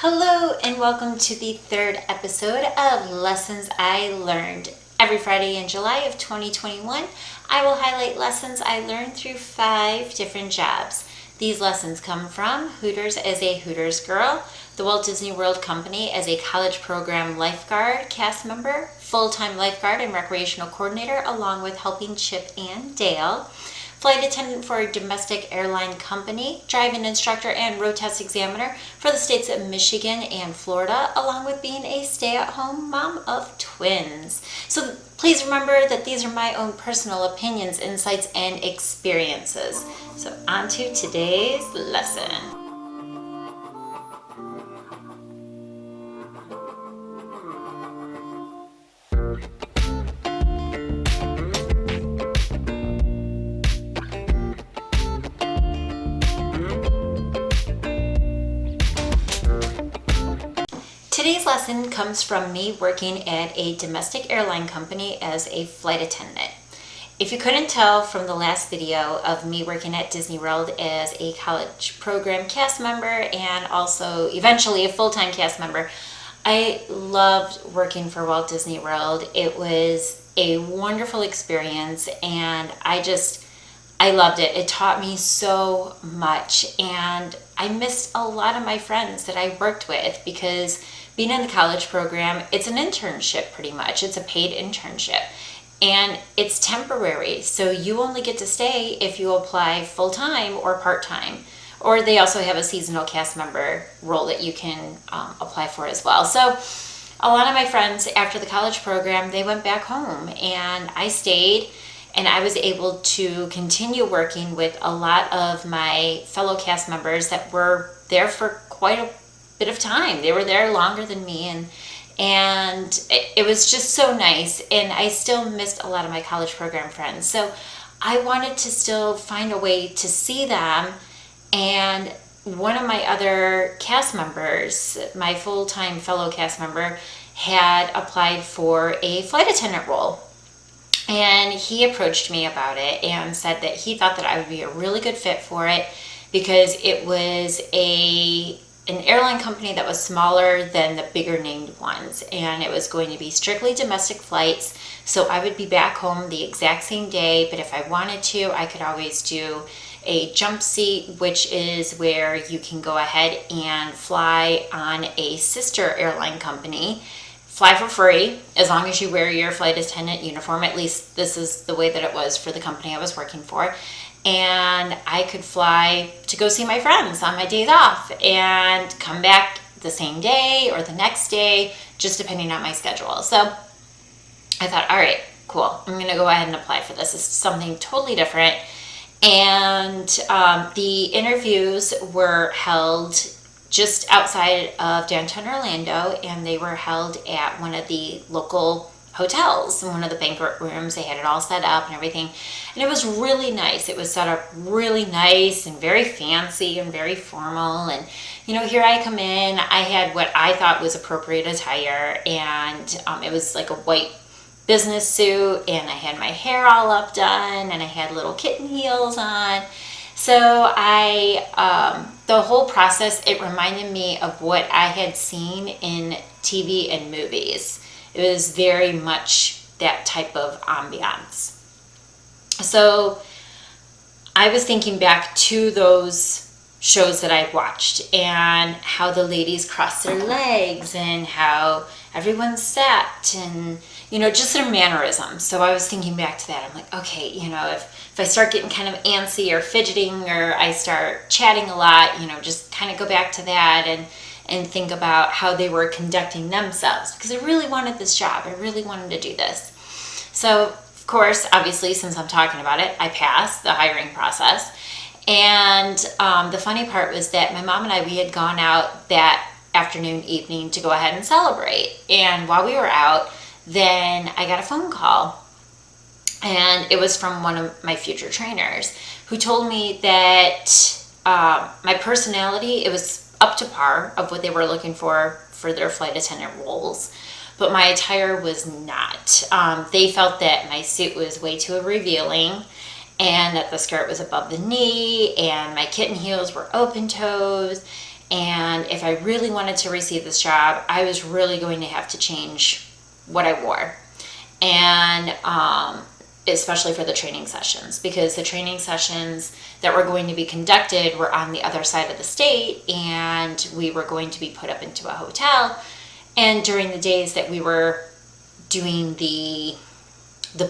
Hello and welcome to the third episode of Lessons I Learned. Every Friday in July of 2021, I will highlight lessons I learned through 5 different jobs. These lessons come from Hooters as a Hooters girl, the Walt Disney World Company as a college program lifeguard cast member, full-time lifeguard and recreational coordinator, along with helping Chip and Dale, flight attendant for a domestic airline company, driving instructor and road test examiner for the states of Michigan and Florida, along with being a stay-at-home mom of twins. So please remember that these are my own personal opinions, insights, and experiences. So on to today's lesson. Today's lesson comes from me working at a domestic airline company as a flight attendant. If you couldn't tell from the last video of me working at Disney World as a college program cast member and also eventually a full-time cast member, I loved working for Walt Disney World. It was a wonderful experience and I loved it. It taught me so much and I missed a lot of my friends that I worked with because being in the college program, it's an internship pretty much. It's a paid internship and it's temporary. So you only get to stay if you apply full-time or part-time. Or they also have a seasonal cast member role that you can apply for as well. So a lot of my friends after the college program, they went back home and I stayed and I was able to continue working with a lot of my fellow cast members that were there for quite a bit of time. They were there longer than me and it was just so nice, and I still missed a lot of my college program friends. So I wanted to still find a way to see them, and one of my other cast members, my full-time fellow cast member, had applied for a flight attendant role. And he approached me about it and said that he thought that I would be a really good fit for it because it was an airline company that was smaller than the bigger named ones, and it was going to be strictly domestic flights. So I would be back home the exact same day, but if I wanted to, I could always do a jump seat, which is where you can go ahead and fly on a sister airline company. Fly for free as long as you wear your flight attendant uniform. At least this is the way that it was for the company I was working for. And I could fly to go see my friends on my days off and come back the same day or the next day, just depending on my schedule. So I thought, all right, cool. I'm going to go ahead and apply for this. It's something totally different. And the interviews were held just outside of downtown Orlando, and they were held at one of the local hotels, in one of the banquet rooms. They had it all set up and everything, and it was really nice. It was set up really nice and very fancy and very formal. And here I come in, I had what I thought was appropriate attire, and it was like a white business suit, and I had my hair all up done, and I had little kitten heels on. So the whole process, it reminded me of what I had seen in TV and movies. It was very much that type of ambiance. So I was thinking back to those shows that I watched and how the ladies crossed their legs and how everyone sat and, just their mannerisms. So I was thinking back to that. I'm like, okay, if I start getting kind of antsy or fidgeting or I start chatting a lot, just kind of go back to that and think about how they were conducting themselves, because I really wanted this job. I really wanted to do this. So, of course, obviously, since I'm talking about it, I passed the hiring process. And the funny part was that my mom and I, we had gone out that afternoon, evening to go ahead and celebrate. And while we were out, then I got a phone call. And it was from one of my future trainers who told me that my personality, it was up to par of what they were looking for their flight attendant roles, but my attire was not. They felt that my suit was way too revealing and that the skirt was above the knee and my kitten heels were open toes And if I really wanted to receive this job, I was really going to have to change what I wore. And especially for the training sessions, because the training sessions that were going to be conducted were on the other side of the state, and we were going to be put up into a hotel. And during the days that we were doing the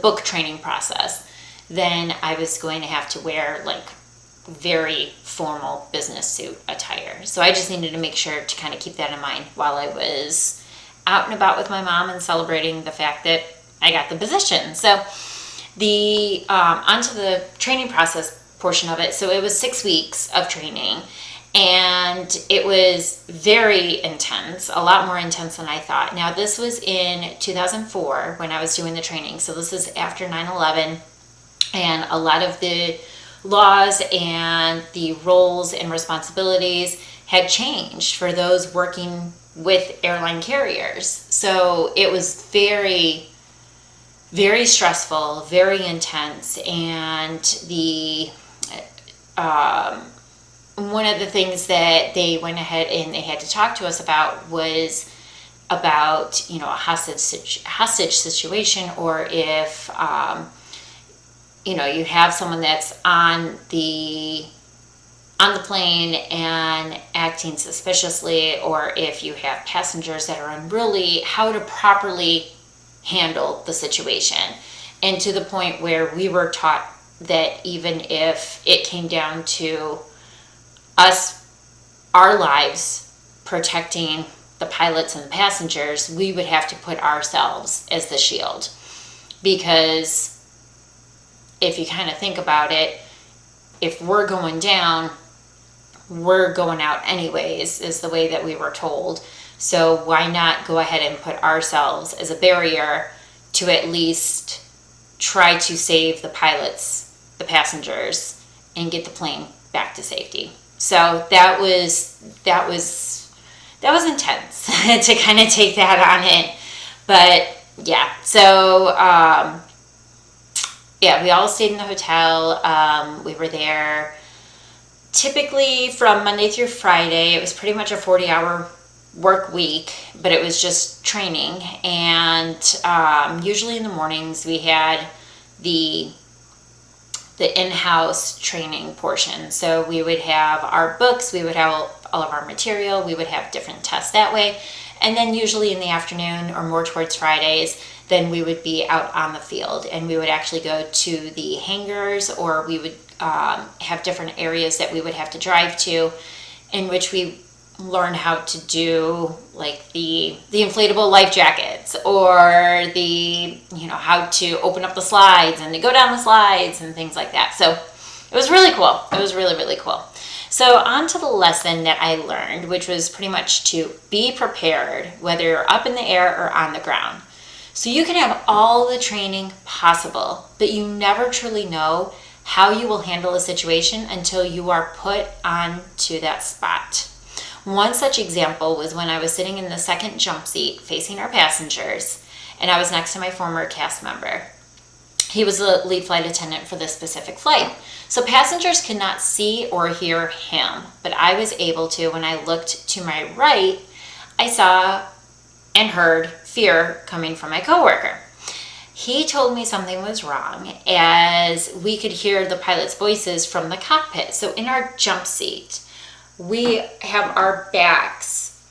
book training process, then I was going to have to wear like very formal business suit attire. So I just needed to make sure to kind of keep that in mind while I was out and about with my mom and celebrating the fact that I got the position. So the onto the training process portion of it. So it was 6 weeks of training, and it was very intense, a lot more intense than I thought. Now, this was in 2004 when I was doing the training. So this is after 9/11, and a lot of the laws and the roles and responsibilities had changed for those working with airline carriers. So it was very, very stressful, very intense. And the one of the things that they went ahead and they had to talk to us about was about, you know, a hostage situation, or if you know, you have someone that's on the plane and acting suspiciously, or if you have passengers that are unruly, how to properly handle the situation. And to the point where we were taught that even if it came down to us, our lives, protecting the pilots and the passengers, we would have to put ourselves as the shield. Because if you kind of think about it, if we're going down, we're going out anyways, is the way that we were told. So why not go ahead and put ourselves as a barrier to at least try to save the pilots, the passengers, and get the plane back to safety. So that was intense to kind of take that on in. But yeah, so yeah, we all stayed in the hotel. We were there typically from Monday through Friday. It was pretty much a 40-hour work week, but it was just training. And usually in the mornings we had the in-house training portion. So we would have our books, we would have all of our material, we would have different tests that way. And then usually in the afternoon, or more towards Fridays, then we would be out on the field, and we would actually go to the hangars, or we would have different areas that we would have to drive to, in which we learn how to do like the inflatable life jackets, or the, you know, how to open up the slides and to go down the slides and things like that. So it was really cool. It was really, really cool. So on to the lesson that I learned, which was pretty much to be prepared, whether you're up in the air or on the ground. So you can have all the training possible, but you never truly know how you will handle a situation until you are put onto that spot. One such example was when I was sitting in the second jump seat facing our passengers, and I was next to my former cast member. He was the lead flight attendant for this specific flight. So passengers could not see or hear him, but I was able to. When I looked to my right, I saw and heard fear coming from my coworker. He told me something was wrong, as we could hear the pilots' voices from the cockpit. So in our jump seat, we have our backs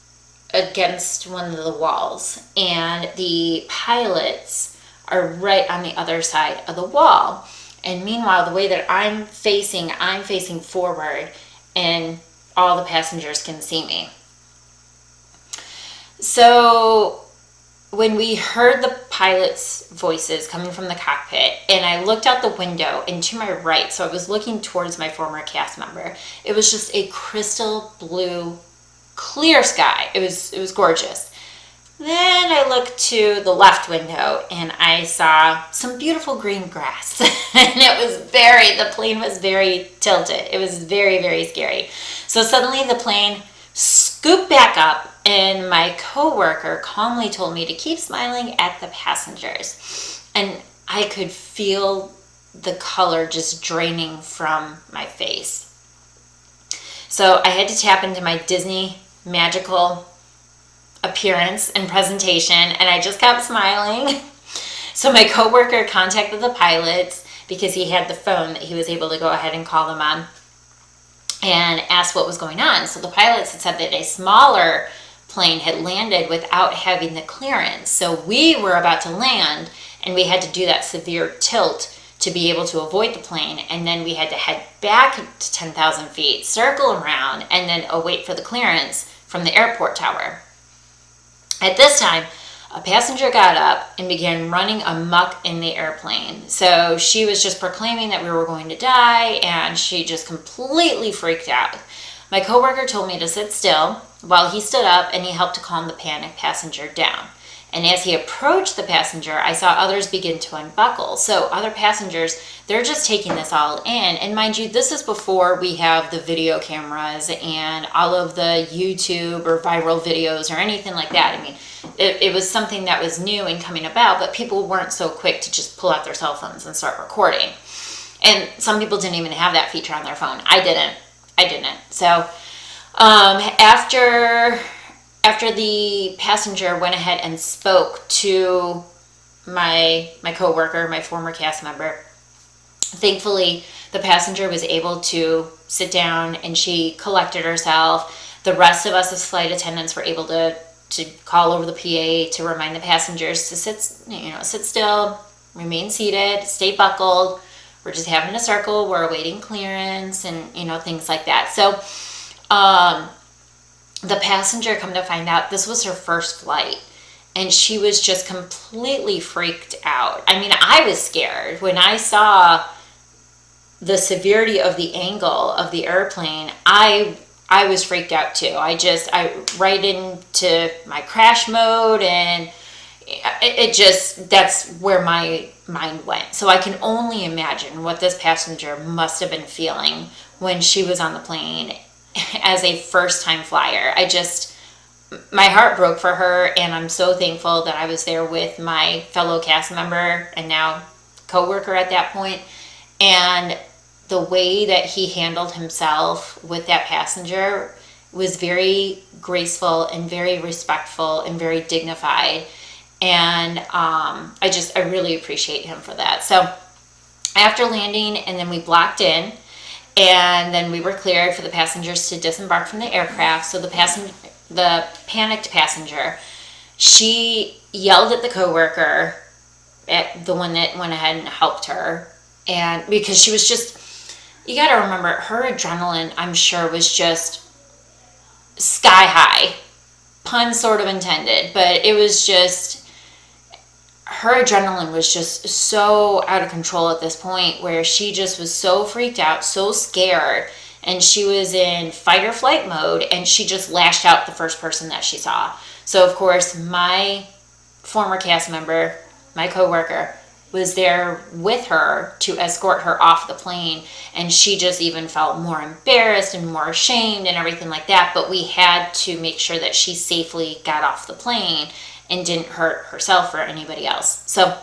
against one of the walls, and the pilots are right on the other side of the wall. And meanwhile, the way that I'm facing forward, and all the passengers can see me. So when we heard the pilots' voices coming from the cockpit, and I looked out the window and to my right, so I was looking towards my former cast member, it was just a crystal blue, clear sky. It was gorgeous. Then I looked to the left window and I saw some beautiful green grass. And the plane was very tilted. It was very, very scary. So suddenly the plane scooped back up, and my coworker calmly told me to keep smiling at the passengers. And I could feel the color just draining from my face. So I had to tap into my Disney magical appearance and presentation, and I just kept smiling. So my coworker contacted the pilots because he had the phone that he was able to go ahead and call them on and asked what was going on. So the pilots had said that a smaller plane had landed without having the clearance. So we were about to land, and we had to do that severe tilt to be able to avoid the plane, and then we had to head back to 10,000 feet, circle around, and then await for the clearance from the airport tower. At this time, a passenger got up and began running amok in the airplane. So she was just proclaiming that we were going to die, and she just completely freaked out. My coworker told me to sit still while he stood up and he helped to calm the panicked passenger down. And as he approached the passenger, I saw others begin to unbuckle. So other passengers, they're just taking this all in. And mind you, this is before we have the video cameras and all of the YouTube or viral videos or anything like that. I mean, it was something that was new and coming about, but people weren't so quick to just pull out their cell phones and start recording. And some people didn't even have that feature on their phone. I didn't. So after the passenger went ahead and spoke to my coworker, my former cast member, thankfully the passenger was able to sit down and she collected herself. The rest of us as flight attendants were able to call over the PA to remind the passengers to sit still, remain seated, stay buckled. We're just having a circle. We're awaiting clearance and things like that. So the passenger, come to find out, this was her first flight, and she was just completely freaked out. I mean, I was scared when I saw the severity of the angle of the airplane. I was freaked out too. I right into my crash mode, and that's where my mind went. So I can only imagine what this passenger must have been feeling when she was on the plane as a first-time flyer. My heart broke for her, and I'm so thankful that I was there with my fellow cast member and now coworker at that point. And the way that he handled himself with that passenger was very graceful and very respectful and very dignified. And I really appreciate him for that. So after landing, and then we blocked in, and then we were cleared for the passengers to disembark from the aircraft. So the panicked passenger, she yelled at the coworker, at the one that went ahead and helped her. And because she was just, you got to remember, her adrenaline, I'm sure, was just sky high. Pun sort of intended, but it was just, her adrenaline was just so out of control at this point, where she just was so freaked out, so scared, and she was in fight or flight mode, and she just lashed out the first person that she saw. So of course, my former cast member, my coworker, was there with her to escort her off the plane, and she just even felt more embarrassed and more ashamed and everything like that. But we had to make sure that she safely got off the plane and didn't hurt herself or anybody else. So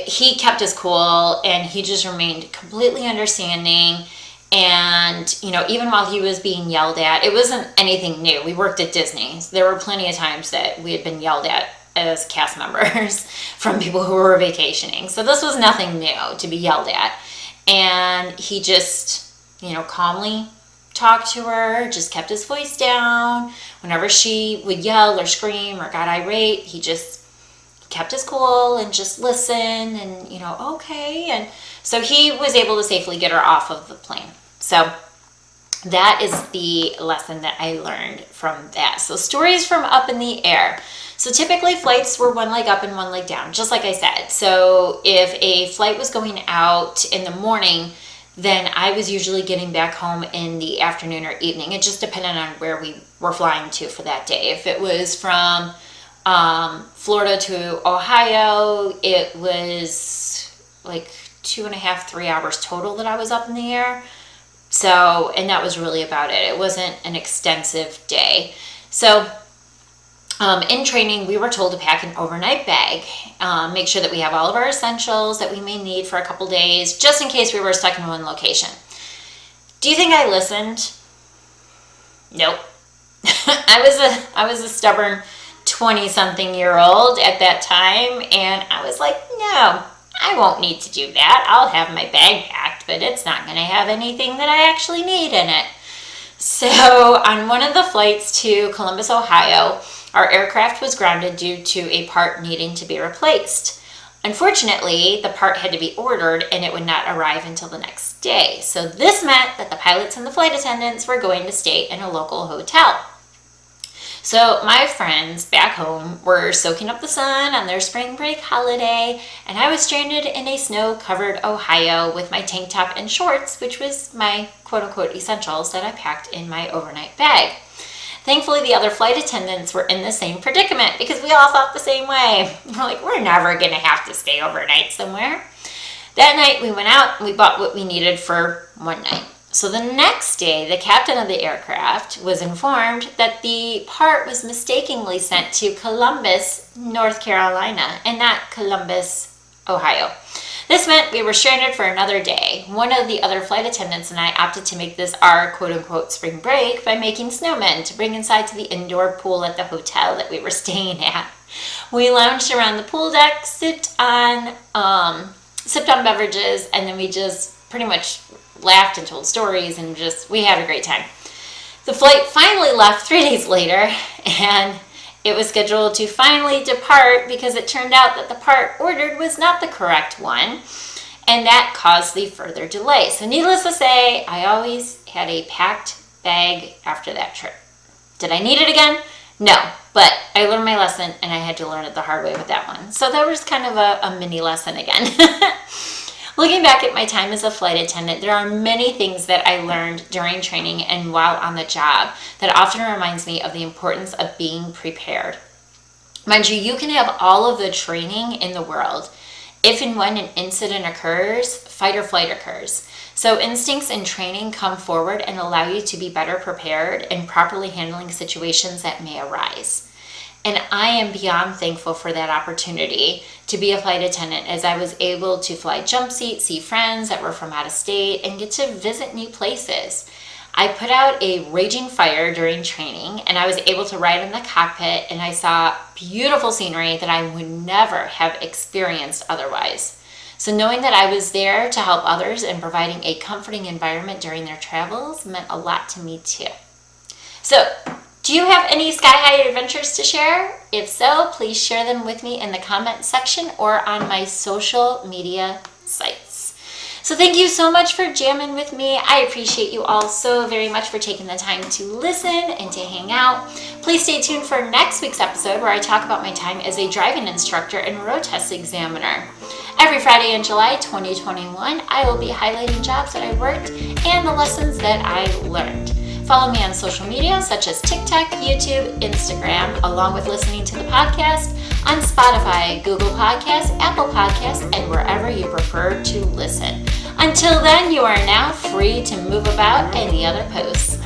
he kept his cool, and he just remained completely understanding. And even while he was being yelled at, it wasn't anything new. We worked at Disney. There were plenty of times that we had been yelled at as cast members from people who were vacationing. So this was nothing new to be yelled at. And he just, calmly talked to her, just kept his voice down. Whenever she would yell or scream or got irate, he just kept his cool and just listened and, okay. And so he was able to safely get her off of the plane. So that is the lesson that I learned from that. So stories from up in the air. So typically flights were one leg up and one leg down, just like I said. So if a flight was going out in the morning, then I was usually getting back home in the afternoon or evening. It just depended on where we were flying to for that day. If it was from Florida to Ohio, it was like 2.5, 3 hours total that I was up in the air. So, and that was really about it. It wasn't an extensive day. So in training, we were told to pack an overnight bag, make sure that we have all of our essentials that we may need for a couple days, just in case we were stuck in one location. Do you think I listened? Nope. I was a stubborn 20-something-year-old at that time, and I was like, no, I won't need to do that. I'll have my bag packed, but it's not going to have anything that I actually need in it. So on one of the flights to Columbus, Ohio, our aircraft was grounded due to a part needing to be replaced. Unfortunately, the part had to be ordered and it would not arrive until the next day. So this meant that the pilots and the flight attendants were going to stay in a local hotel. So my friends back home were soaking up the sun on their spring break holiday, and I was stranded in a snow-covered Ohio with my tank top and shorts, which was my quote-unquote essentials that I packed in my overnight bag. Thankfully, the other flight attendants were in the same predicament because we all thought the same way. We're like, we're never going to have to stay overnight somewhere. That night, we went out and we bought what we needed for one night. So the next day, the captain of the aircraft was informed that the part was mistakenly sent to Columbus, North Carolina, and not Columbus, Ohio. This meant we were stranded for another day. One of the other flight attendants and I opted to make this our quote-unquote spring break by making snowmen to bring inside to the indoor pool at the hotel that we were staying at. We lounged around the pool deck, sipped on beverages, and then we just pretty much laughed and told stories and we had a great time. The flight finally left 3 days later, and it was scheduled to finally depart because it turned out that the part ordered was not the correct one, and that caused the further delay. So needless to say, I always had a packed bag after that trip. Did I need it again? No, but I learned my lesson, and I had to learn it the hard way with that one. So that was kind of a mini lesson again. Looking back at my time as a flight attendant, there are many things that I learned during training and while on the job that often reminds me of the importance of being prepared. Mind you, you can have all of the training in the world. If and when an incident occurs, fight or flight occurs. So instincts and training come forward and allow you to be better prepared and properly handling situations that may arise. And I am beyond thankful for that opportunity to be a flight attendant, as I was able to fly jump seat, see friends that were from out of state, and get to visit new places. I put out a raging fire during training, and I was able to ride in the cockpit, and I saw beautiful scenery that I would never have experienced otherwise. So knowing that I was there to help others and providing a comforting environment during their travels meant a lot to me too. So, do you have any sky-high adventures to share? If so, please share them with me in the comment section or on my social media sites. So thank you so much for jamming with me. I appreciate you all so very much for taking the time to listen and to hang out. Please stay tuned for next week's episode where I talk about my time as a driving instructor and road test examiner. Every Friday in July 2021, I will be highlighting jobs that I worked and the lessons that I learned. Follow me on social media such as TikTok, YouTube, Instagram, along with listening to the podcast on Spotify, Google Podcasts, Apple Podcasts, and wherever you prefer to listen. Until then, you are now free to move about any other posts.